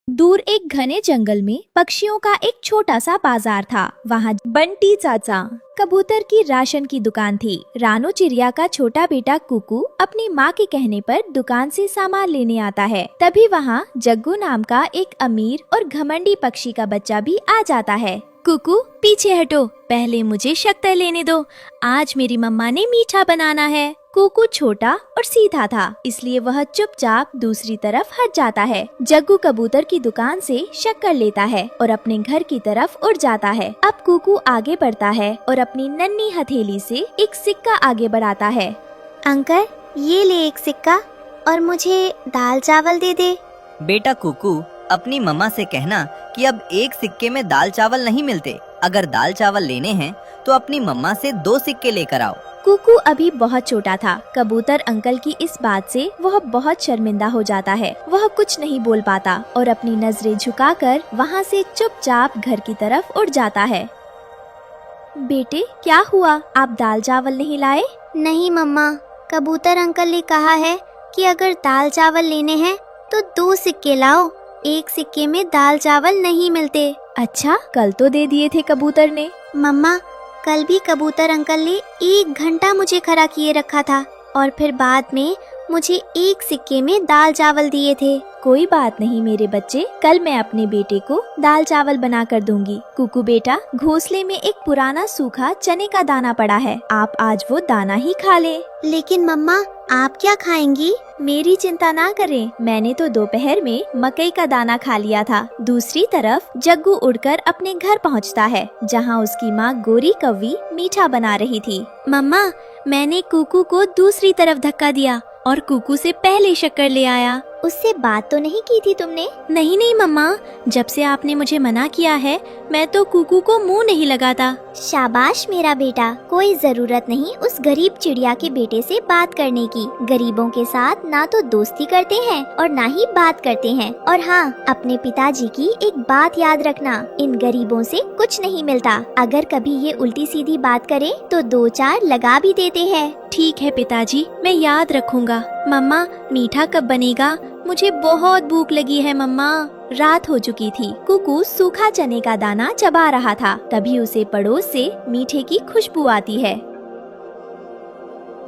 दूर एक घने जंगल में पक्षियों का एक छोटा सा बाजार था। वहाँ बंटी चाचा कबूतर की राशन की दुकान थी। रानू चिड़िया का छोटा बेटा कुकू अपनी माँ के कहने पर दुकान से सामान लेने आता है। तभी वहाँ जग्गू नाम का एक अमीर और घमंडी पक्षी का बच्चा भी आ जाता है। कुकू पीछे हटो, पहले मुझे शक्कर लेने दो, आज मेरी मम्मा ने मीठा बनाना है। कुकू छोटा और सीधा था, इसलिए वह चुपचाप दूसरी तरफ हट जाता है। जग्गू कबूतर की दुकान से शक्कर लेता है और अपने घर की तरफ उड़ जाता है। अब कुकू आगे बढ़ता है और अपनी नन्ही हथेली से एक सिक्का आगे बढ़ाता है। अंकल, ये ले एक सिक्का और मुझे दाल चावल दे दे। बेटा कुकू, अपनी मम्मा से कहना कि अब एक सिक्के में दाल चावल नहीं मिलते। अगर दाल चावल लेने हैं तो अपनी मम्मा से 2 सिक्के लेकर आओ। कुकू अभी बहुत छोटा था। कबूतर अंकल की इस बात से वह बहुत शर्मिंदा हो जाता है। वह कुछ नहीं बोल पाता और अपनी नजरें झुकाकर वहाँ से चुपचाप घर की तरफ उड़ जाता है। बेटे, क्या हुआ? आप दाल चावल नहीं लाए? नहीं मम्मा, कबूतर अंकल ने कहा है कि अगर दाल चावल लेने हैं तो 2 सिक्के लाओ, एक सिक्के में दाल चावल नहीं मिलते। अच्छा, कल तो दे दिए थे कबूतर ने। मम्मा, कल भी कबूतर अंकल ने 1 घंटा मुझे खड़ा किए रखा था और फिर बाद में मुझे एक सिक्के में दाल चावल दिए थे। कोई बात नहीं मेरे बच्चे, कल मैं अपने बेटे को दाल चावल बना कर दूंगी। कुकू बेटा, घोंसले में एक पुराना सूखा चने का दाना पड़ा है, आप आज वो दाना ही खा ले। लेकिन मम्मा, आप क्या खाएंगी? मेरी चिंता ना करें, मैंने तो दोपहर में मकई का दाना खा लिया था। दूसरी तरफ जग्गू उड़कर अपने घर पहुंचता है, जहां उसकी माँ गोरी कौवी मीठा बना रही थी। मम्मा, मैंने कुकू को दूसरी तरफ धक्का दिया और कुकू से पहले शक्कर ले आया। उससे बात तो नहीं की थी तुमने? नहीं नहीं मम्मा, जब से आपने मुझे मना किया है मैं तो कुकू को मुंह नहीं लगाता। शाबाश मेरा बेटा, कोई जरूरत नहीं उस गरीब चिड़िया के बेटे से बात करने की। गरीबों के साथ ना तो दोस्ती करते हैं और ना ही बात करते हैं। और हाँ, अपने पिताजी की एक बात याद रखना, इन गरीबों से कुछ नहीं मिलता। अगर कभी ये उल्टी सीधी बात करे तो 2-4 लगा भी देते हैं। ठीक है पिताजी, मैं याद रखूंगा। मम्मा, मीठा कब बनेगा? मुझे बहुत भूख लगी है मम्मा। रात हो चुकी थी। कुकू सूखा चने का दाना चबा रहा था। तभी उसे पड़ोस से मीठे की खुशबू आती है।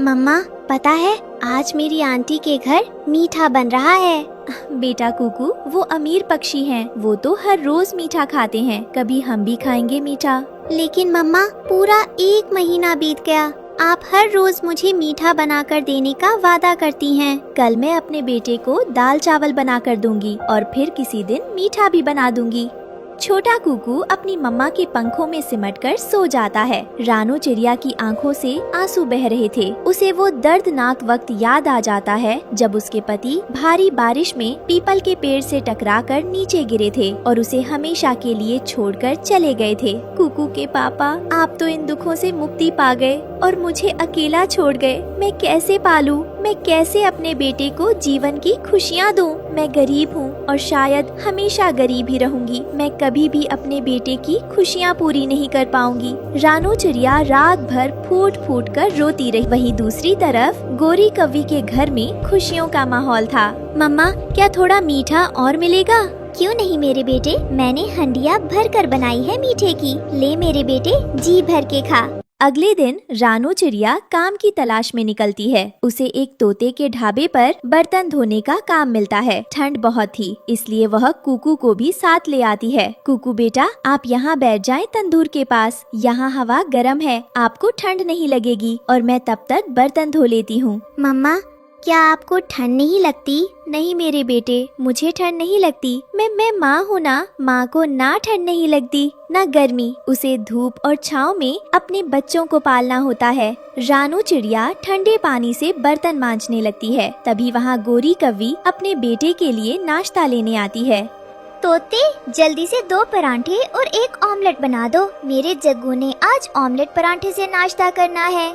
मम्मा, पता है आज मेरी आंटी के घर मीठा बन रहा है। बेटा कुकू, वो अमीर पक्षी हैं, वो तो हर रोज मीठा खाते हैं, कभी हम भी खाएंगे मीठा। लेकिन मम्मा, पूरा 1 महीना बीत गया, आप हर रोज मुझे मीठा बनाकर देने का वादा करती हैं। कल मैं अपने बेटे को दाल चावल बना कर दूंगी और फिर किसी दिन मीठा भी बना दूंगी। छोटा कुकू अपनी मम्मा के पंखों में सिमटकर सो जाता है। रानू चिड़िया की आंखों से आंसू बह रहे थे। उसे वो दर्दनाक वक्त याद आ जाता है जब उसके पति भारी बारिश में पीपल के पेड़ से टकराकर नीचे गिरे थे और उसे हमेशा के लिए छोड़कर चले गए थे। कुकू के पापा, आप तो इन दुखों से मुक्ति पा गए और मुझे अकेला छोड़ गए। मैं कैसे पालूं? मैं कैसे अपने बेटे को जीवन की खुशियाँ दूं? मैं गरीब हूँ और शायद हमेशा गरीब ही रहूंगी। मैं कभी भी अपने बेटे की खुशियाँ पूरी नहीं कर पाऊंगी। रानू चिड़िया रात भर फूट फूट कर रोती रही। वहीं दूसरी तरफ गोरी कौवी के घर में खुशियों का माहौल था। मम्मा, क्या थोड़ा मीठा और मिलेगा? क्यों नहीं मेरे बेटे, मैंने हंडिया भर कर बनाई है मीठे की। ले मेरे बेटे, जी भर के खा। अगले दिन रानू चिड़िया काम की तलाश में निकलती है। उसे एक तोते के ढाबे पर बर्तन धोने का काम मिलता है। ठंड बहुत थी, इसलिए वह कुकू को भी साथ ले आती है। कुकू बेटा, आप यहाँ बैठ जाएं तंदूर के पास, यहाँ हवा गर्म है, आपको ठंड नहीं लगेगी और मैं तब तक बर्तन धो लेती हूँ। मम्मा, क्या आपको ठंड नहीं लगती? नहीं मेरे बेटे, मुझे ठंड नहीं लगती। मैं माँ हूँ ना, माँ को ना ठंड नहीं लगती ना गर्मी। उसे धूप और छाँव में अपने बच्चों को पालना होता है। रानू चिड़िया ठंडे पानी से बर्तन मांजने लगती है। तभी वहाँ गोरी कौवी अपने बेटे के लिए नाश्ता लेने आती है। तोते, जल्दी से 2 परांठे और 1 ऑमलेट बना दो। मेरे जग्गू ने आज ऑमलेट परांठे से नाश्ता करना है।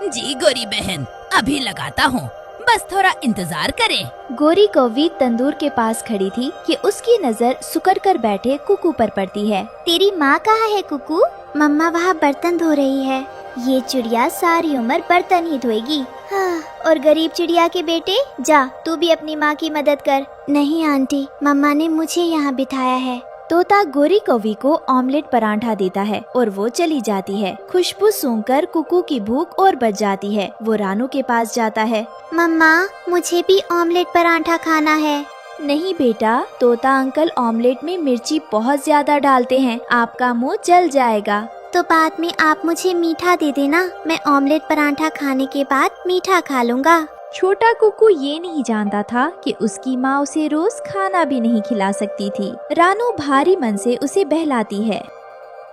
जी गोरी बहन, अभी लगाता हूँ, बस थोड़ा इंतजार करें। गोरी कौवी तंदूर के पास खड़ी थी कि उसकी नजर सुकड़ कर बैठे कुकू पर पड़ती है। तेरी माँ कहाँ है कुकू? मम्मा वहाँ बर्तन धो रही है। ये चिड़िया सारी उम्र बर्तन ही धोएगी। हाँ, और गरीब चिड़िया के बेटे, जा तू भी अपनी माँ की मदद कर। नहीं आंटी, मम्मा ने मुझे यहाँ बिठाया है। तोता गोरी कौवी को ऑमलेट पराठा देता है और वो चली जाती है। खुशबू सूंघकर कुकू की भूख और बढ़ जाती है। वो रानू के पास जाता है। मम्मा, मुझे भी ऑमलेट पराठा खाना है। नहीं बेटा, तोता अंकल ऑमलेट में मिर्ची बहुत ज्यादा डालते हैं, आपका मुंह जल जाएगा। तो बाद में आप मुझे मीठा दे देना, मैं ऑमलेट पराठा खाने के बाद मीठा खा लूँगा। छोटा कुकू ये नहीं जानता था कि उसकी माँ उसे रोज खाना भी नहीं खिला सकती थी। रानू भारी मन से उसे बहलाती है।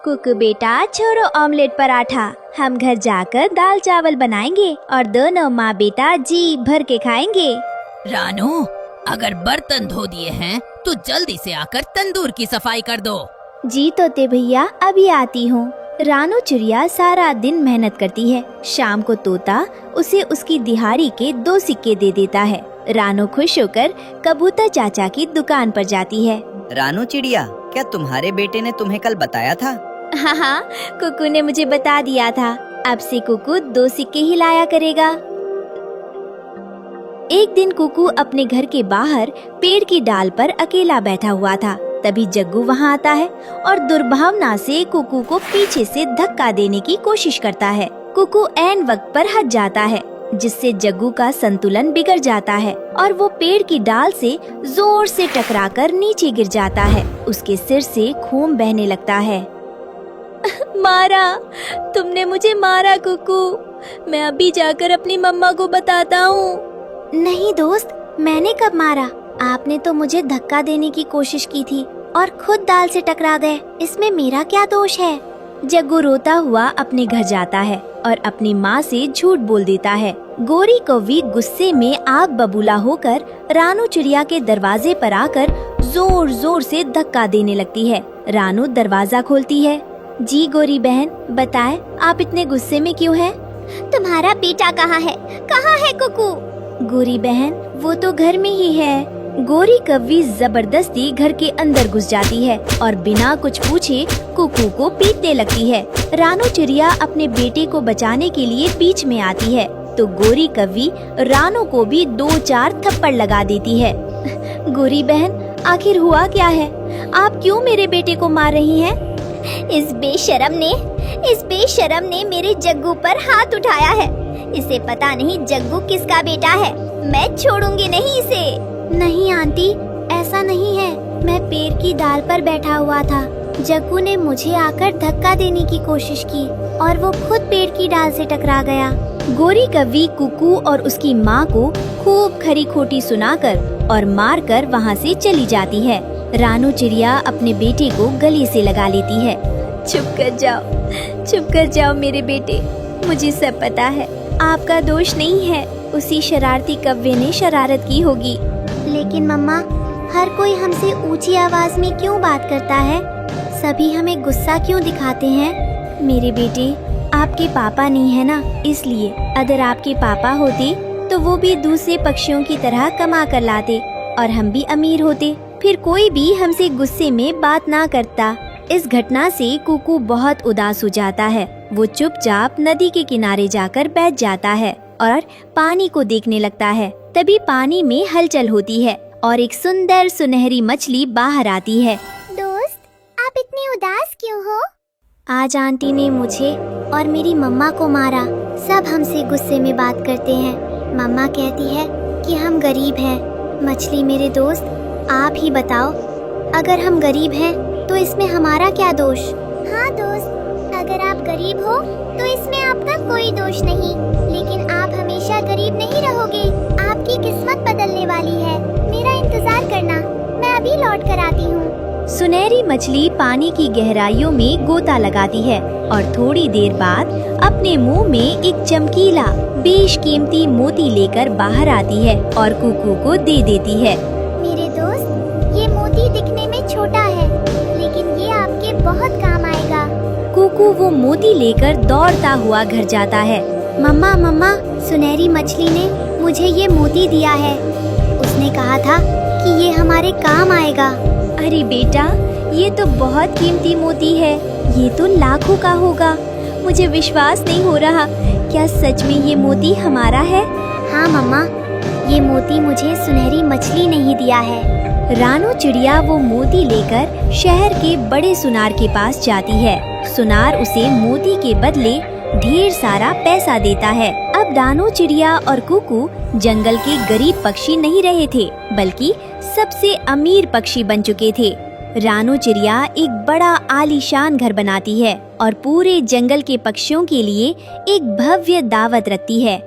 कुकू बेटा, छोड़ो ऑमलेट पराठा, हम घर जाकर दाल चावल बनाएंगे और दोनों माँ बेटा जी भर के खाएंगे। रानू, अगर बर्तन धो दिए हैं तो जल्दी से आकर तंदूर की सफाई कर दो। जी तोते भैया, अभी आती हूँ। रानू चिड़िया सारा दिन मेहनत करती है। शाम को तोता उसे उसकी दिहाड़ी के 2 सिक्के दे देता है। रानू खुश होकर कबूतर चाचा की दुकान पर जाती है। रानू चिड़िया, क्या तुम्हारे बेटे ने तुम्हें कल बताया था? हाँ, कुकू ने मुझे बता दिया था। अब से कुकू 2 सिक्के ही लाया करेगा। एक दिन कुकू अपने घर के बाहर पेड़ की डाल पर अकेला बैठा हुआ था। तभी जग्गू वहाँ आता है और दुर्भावना से कुकू को पीछे से धक्का देने की कोशिश करता है। कुकू ऐन वक्त पर हट जाता है, जिससे जग्गू का संतुलन बिगड़ जाता है और वो पेड़ की डाल से जोर से टकराकर नीचे गिर जाता है। उसके सिर से खून बहने लगता है। मारा, तुमने मुझे मारा कुकू। मैं अभी जाकर अपनी मम्मा को बताता हूँ। नहीं दोस्त, मैंने कब मारा? आपने तो मुझे धक्का देने की कोशिश की थी और खुद डाल से टकरा गए। इसमें मेरा क्या दोष है? जग्गू रोता हुआ अपने घर जाता है और अपनी माँ से झूठ बोल देता है। गोरी कौवी गुस्से में आग बबूला होकर रानू चिड़िया के दरवाजे पर आकर जोर जोर से धक्का देने लगती है। रानू दरवाजा खोलती है। जी गोरी बहन, बताएं, आप इतने गुस्से में क्यों हैं? तुम्हारा बेटा कहाँ है? कहाँ है कुकू? गोरी बहन, वो तो घर में ही है। गोरी कौवी जबरदस्ती घर के अंदर घुस जाती है और बिना कुछ पूछे कुकू को पीटने लगती है। रानू चिड़िया अपने बेटे को बचाने के लिए बीच में आती है तो गोरी कौवी रानू को भी 2-4 थप्पड़ लगा देती है। गोरी बहन, आखिर हुआ क्या है? आप क्यों मेरे बेटे को मार रही हैं? इस बेशरम ने मेरे जग्गू पर हाथ उठाया है। इसे पता नहीं जग्गू किसका बेटा है। मैं छोड़ूंगी नहीं इसे। नहीं आंटी, ऐसा नहीं है। मैं पेड़ की डाल पर बैठा हुआ था। जग्गू ने मुझे आकर धक्का देने की कोशिश की और वो खुद पेड़ की डाल से टकरा गया। गोरी कौवी कुकू और उसकी माँ को खूब खरी खोटी सुनाकर और मारकर वहाँ से चली जाती है। रानू चिड़िया अपने बेटे को गले से लगा लेती है। चुप कर जाओ मेरे बेटे, मुझे सब पता है। आपका दोष नहीं है, उसी शरारती कौवे ने शरारत की होगी। लेकिन मम्मा, हर कोई हमसे ऊंची आवाज में क्यों बात करता है? सभी हमें गुस्सा क्यों दिखाते हैं? मेरे बेटे, आपके पापा नहीं है ना, इसलिए। अगर आपके पापा होते तो वो भी दूसरे पक्षियों की तरह कमा कर लाते और हम भी अमीर होते, फिर कोई भी हमसे गुस्से में बात ना करता। इस घटना से कुकू बहुत उदास हो जाता है। वो चुपचाप नदी के किनारे जाकर बैठ जाता है और पानी को देखने लगता है। तभी पानी में हलचल होती है और एक सुंदर सुनहरी मछली बाहर आती है। दोस्त, आप इतने उदास क्यों हो? आज आंटी ने मुझे और मेरी मम्मा को मारा। सब हमसे गुस्से में बात करते हैं। मम्मा कहती है कि हम गरीब हैं। मछली मेरे दोस्त, आप ही बताओ, अगर हम गरीब हैं तो इसमें हमारा क्या दोष? हाँ दोस्त, अगर आप गरीब हो तो इसमें आपका कोई दोष नहीं, लेकिन आप हमेशा गरीब नहीं रहोगे। आपकी किस्मत बदलने वाली है। मेरा इंतजार करना, मैं अभी लौट कर आती हूँ। सुनहरी मछली पानी की गहराइयों में गोता लगाती है और थोड़ी देर बाद अपने मुंह में एक चमकीला बेशकीमती मोती लेकर बाहर आती है और कुकू को दे देती है। मेरे दोस्त, ये मोती दिखने में छोटा है, लेकिन ये आपके बहुत काम आएगा। कुकू वो मोती लेकर दौड़ता हुआ घर जाता है। मम्मा, सुनहरी मछली ने मुझे ये मोती दिया है। उसने कहा था कि ये हमारे काम आएगा। अरे बेटा, ये तो बहुत कीमती मोती है। ये तो लाखों का होगा। मुझे विश्वास नहीं हो रहा। क्या सच में ये मोती हमारा है? हाँ मम्मा, ये मोती मुझे सुनहरी मछली ने ही दिया है। रानू चिड़िया वो मोती लेकर शहर के बड़े सुनार के पास जाती है। सुनार उसे मोती के बदले ढेर सारा पैसा देता है। अब रानू चिड़िया और कुकू जंगल के गरीब पक्षी नहीं रहे थे, बल्कि सबसे अमीर पक्षी बन चुके थे। रानू चिड़िया एक बड़ा आलीशान घर बनाती है और पूरे जंगल के पक्षियों के लिए एक भव्य दावत रखती है।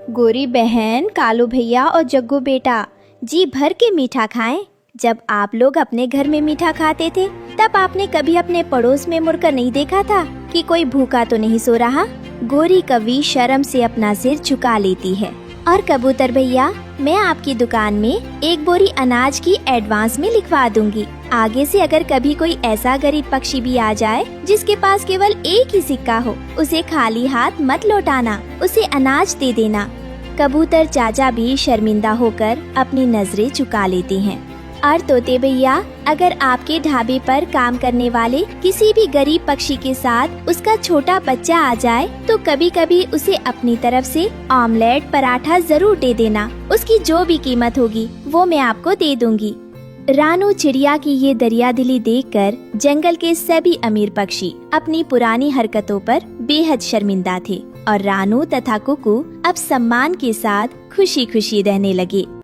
गोरी बहन, कालू भैया और जग्गू बेटा, जी भर के मीठा खाएं। जब आप लोग अपने घर में मीठा खाते थे, तब आपने कभी अपने पड़ोस में मुड़कर नहीं देखा था कि कोई भूखा तो नहीं सो रहा। गोरी कवि शर्म से अपना सिर झुका लेती है। और कबूतर भैया, मैं आपकी दुकान में एक बोरी अनाज की एडवांस में लिखवा दूंगी। आगे से अगर कभी कोई ऐसा गरीब पक्षी भी आ जाए जिसके पास केवल एक ही सिक्का हो, उसे खाली हाथ मत लौटाना, उसे अनाज दे देना। कबूतर चाचा भी शर्मिंदा होकर अपनी नजरें झुका लेते हैं। और तोते भैया, अगर आपके ढाबे पर काम करने वाले किसी भी गरीब पक्षी के साथ उसका छोटा बच्चा आ जाए, तो कभी कभी उसे अपनी तरफ से ऑमलेट पराठा जरूर दे देना। उसकी जो भी कीमत होगी वो मैं आपको दे दूंगी। रानू चिड़िया की ये दरियादिली देखकर जंगल के सभी अमीर पक्षी अपनी पुरानी हरकतों पर बेहद शर्मिंदा थे और रानू तथा कुकू अब सम्मान के साथ खुशी खुशी रहने लगे।